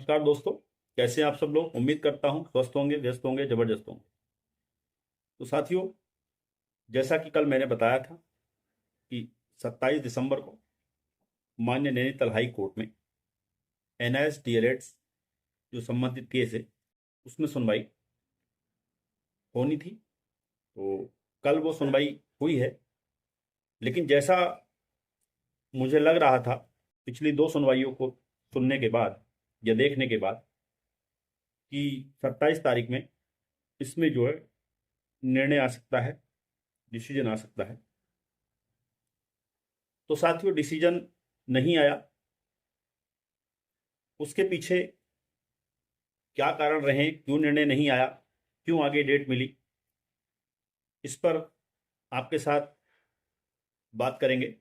नमस्कार दोस्तों, कैसे हैं आप सब लोग। उम्मीद करता हूं स्वस्थ होंगे, व्यस्त होंगे, जबरदस्त होंगे। तो साथियों, जैसा कि कल मैंने बताया था कि 27 दिसंबर को माननीय नैनीताल हाई कोर्ट में एनआईएस डीएलएड्स जो संबंधित केस है उसमें सुनवाई होनी थी। तो कल वो सुनवाई हुई है, लेकिन जैसा मुझे लग रहा था पिछली दो सुनवाइयों को सुनने के बाद या देखने के बाद कि 27 तारीख में इसमें जो है निर्णय आ सकता है, डिसीजन आ सकता है। तो साथियों, डिसीजन नहीं आया। उसके पीछे क्या कारण रहे, क्यों निर्णय नहीं आया, क्यों आगे डेट मिली, इस पर आपके साथ बात करेंगे।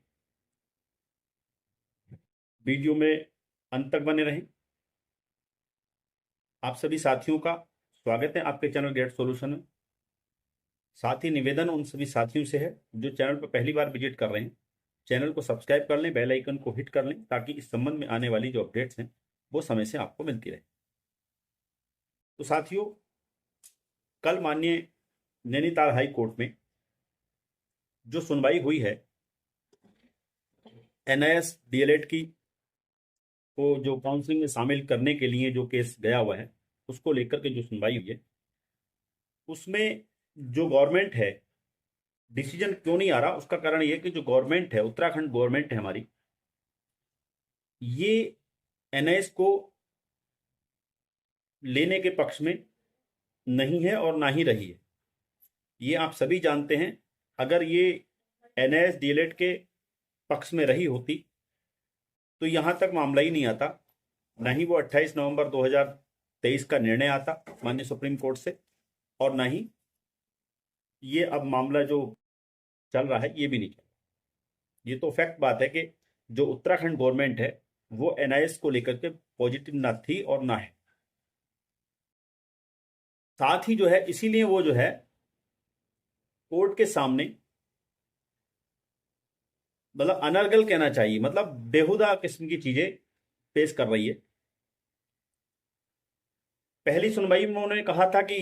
वीडियो में अंत तक बने रहें। आप सभी साथियों का स्वागत है आपके चैनल गेट सॉल्यूशन में। साथ ही निवेदन उन सभी साथियों से है जो चैनल पर पहली बार विजिट कर रहे हैं, चैनल को सब्सक्राइब कर लें, बेल आइकन को हिट कर लें ताकि इस संबंध में आने वाली जो अपडेट्स हैं वो समय से आपको मिलती रहे। तो साथियों, कल माननीय नैनीताल हाई कोर्ट में जो सुनवाई हुई है एनआईएस डीएलएड की को जो काउंसलिंग में शामिल करने के लिए जो केस गया हुआ है उसको लेकर के जो सुनवाई हुई है, उसमें जो गवर्नमेंट है, डिसीजन क्यों नहीं आ रहा उसका कारण यह कि जो गवर्नमेंट है, उत्तराखंड गवर्नमेंट है हमारी, ये एनआईएस को लेने के पक्ष में नहीं है और ना ही रही है। ये आप सभी जानते हैं। अगर ये एनआईएस डीएलएड के पक्ष में रही होती तो यहां तक मामला ही नहीं आता, ना ही वो 28 नवंबर 2023 का निर्णय आता माननीय सुप्रीम कोर्ट से, और ना ही ये अब मामला जो चल रहा है ये भी नहीं चल रहा। ये तो फैक्ट बात है कि जो उत्तराखंड गवर्नमेंट है वो एनआईएस को लेकर के पॉजिटिव ना थी और ना है। साथ ही जो है इसीलिए वो जो है कोर्ट के सामने, मतलब अनर्गल कहना चाहिए, मतलब बेहुदा किस्म की चीजें पेश कर रही है। पहली सुनवाई में उन्होंने कहा था कि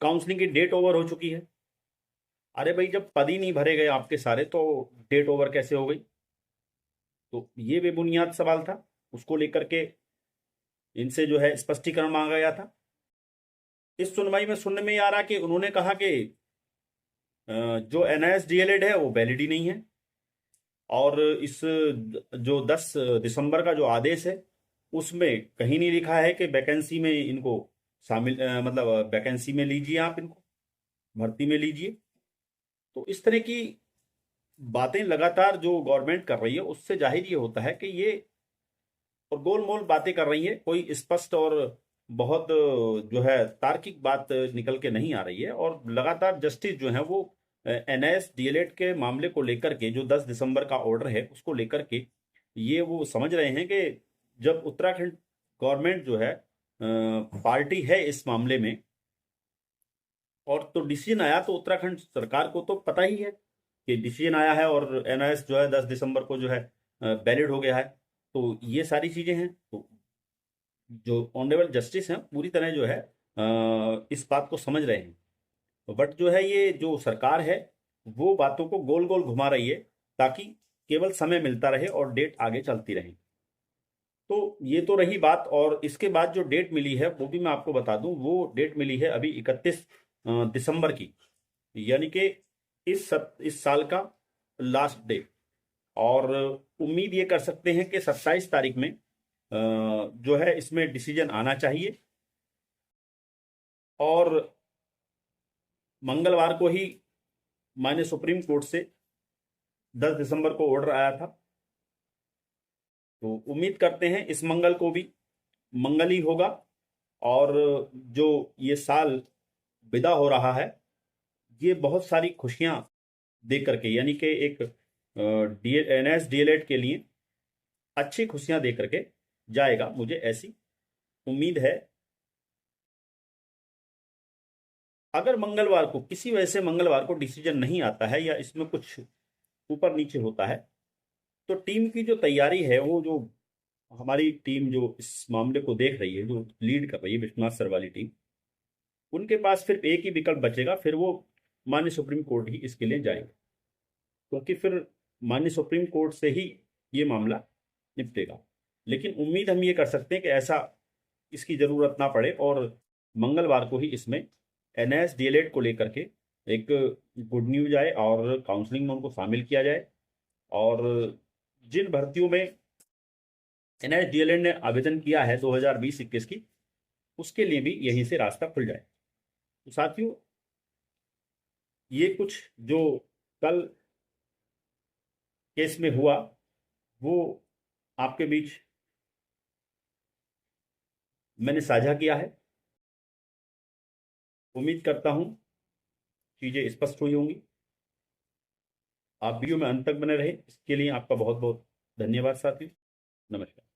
काउंसलिंग की डेट ओवर हो चुकी है। अरे भाई, जब पद ही नहीं भरे गए आपके सारे तो डेट ओवर कैसे हो गई? तो ये बेबुनियाद सवाल था, उसको लेकर के इनसे जो है स्पष्टीकरण मांगा गया था। इस सुनवाई में सुनने में आ रहा कि उन्होंने कहा कि जो एनआईएस डीएलएड है वो वैलिड ही नहीं है, और इस जो 10 दिसंबर का जो आदेश है उसमें कहीं नहीं लिखा है कि वैकेंसी में इनको शामिल, मतलब वैकेंसी में लीजिए, आप इनको भर्ती में लीजिए। तो इस तरह की बातें लगातार जो गवर्नमेंट कर रही है उससे जाहिर ये होता है कि ये और गोलमोल बातें कर रही है, कोई स्पष्ट और बहुत जो है तार्किक बात निकल के नहीं आ रही है। और लगातार जस्टिस जो है वो एनआईएस डीएलएड के मामले को लेकर के जो 10 दिसंबर का ऑर्डर है उसको लेकर के ये वो समझ रहे हैं कि जब उत्तराखंड गवर्नमेंट जो है पार्टी है इस मामले में, और तो डिसीजन आया तो उत्तराखंड सरकार को तो पता ही है कि डिसीजन आया है और एनआईएस जो है 10 दिसंबर को जो है वैलिड हो गया है। तो ये सारी चीजें हैं। तो जो ऑनरेबल जस्टिस हैं पूरी तरह जो है इस बात को समझ रहे हैं। बट जो है ये जो सरकार है वो बातों को गोल गोल घुमा रही है ताकि केवल समय मिलता रहे और डेट आगे चलती रहे। तो ये तो रही बात, और इसके बाद जो डेट मिली है वो भी मैं आपको बता दूं। वो डेट मिली है अभी 31 दिसंबर की, यानी कि इस साल का लास्ट डे। और उम्मीद ये कर सकते हैं कि 27 तारीख में जो है इसमें डिसीजन आना चाहिए। और मंगलवार को ही माननीय सुप्रीम कोर्ट से 10 दिसंबर को ऑर्डर आया था। तो उम्मीद करते हैं इस मंगल को भी मंगल ही होगा, और जो ये साल विदा हो रहा है ये बहुत सारी खुशियां दे करके, यानी कि एक एनएस डीएलएड के लिए अच्छी खुशियां दे करके जाएगा, मुझे ऐसी उम्मीद है। अगर मंगलवार को किसी वजह से मंगलवार को डिसीजन नहीं आता है या इसमें कुछ ऊपर नीचे होता है तो टीम की जो तैयारी है वो जो हमारी टीम जो इस मामले को देख रही है, जो लीड कर रही है विश्वनाथ सर वाली टीम, उनके पास सिर्फ एक ही विकल्प बचेगा, फिर वो माननीय सुप्रीम कोर्ट ही इसके लिए जाएंगे, क्योंकि फिर माननीय सुप्रीम कोर्ट से ही ये मामला निपटेगा। लेकिन उम्मीद हम ये कर सकते हैं कि ऐसा इसकी जरूरत ना पड़े और मंगलवार को ही इसमें एनएस डीएलएड को लेकर के एक गुड न्यूज आए और काउंसलिंग में उनको शामिल किया जाए, और जिन भर्तियों में एनएस डीएलएड ने आवेदन किया है 2020-21 की, उसके लिए भी यहीं से रास्ता खुल जाए। तो साथियों, ये कुछ जो कल केस में हुआ वो आपके बीच मैंने साझा किया है। उम्मीद करता हूं चीजें स्पष्ट हुई होंगी। आप वीडियो में अंत तक बने रहे, इसके लिए आपका बहुत बहुत धन्यवाद साथियों। नमस्कार।